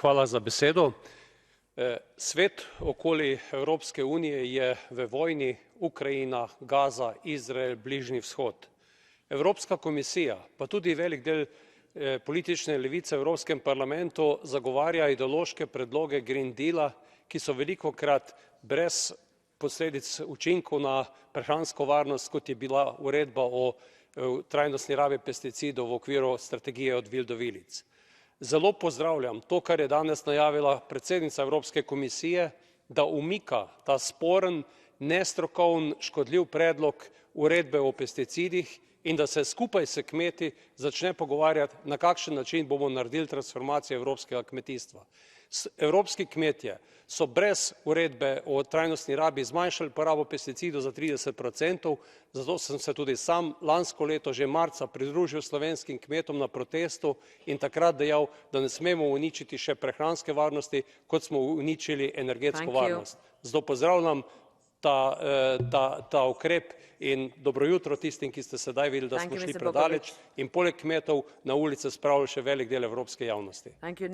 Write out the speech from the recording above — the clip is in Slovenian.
Hvala za besedo. Svet okoli Evropske unije je v vojni, Ukrajina, Gaza, Izrael, Bližnji vzhod. Evropska komisija, pa tudi velik del politične levice v Evropskem parlamentu zagovarja ideološke predloge Green Deala, ki so velikokrat brez posledic učinkov na prehransko varnost, kot je bila uredba o trajnostni rabi pesticidov v okviru strategije od vil do vilic. Zelo pozdravljam to, kar je danes najavila predsednica Evropske komisije, da umika ta sporen, nestrokoven, škodljiv predlog uredbe o pesticidih in da se skupaj s kmeti začne pogovarjati, na kakšen način bomo naredili transformacijo evropskega kmetijstva. Evropski kmetje so brez uredbe o trajnostni rabi zmanjšali porabo pesticidov za 30%, zato sem se tudi sam lansko leto že marca pridružil slovenskim kmetom na protestu in takrat dejal, da ne smemo uničiti še prehranske varnosti, kot smo uničili energetsko varnost. Zato pozdravljam ta ukrep in dobro jutro tistim, ki ste sedaj videli, da smo šli predaleč in poleg kmetov na ulice spravili še velik del evropske javnosti.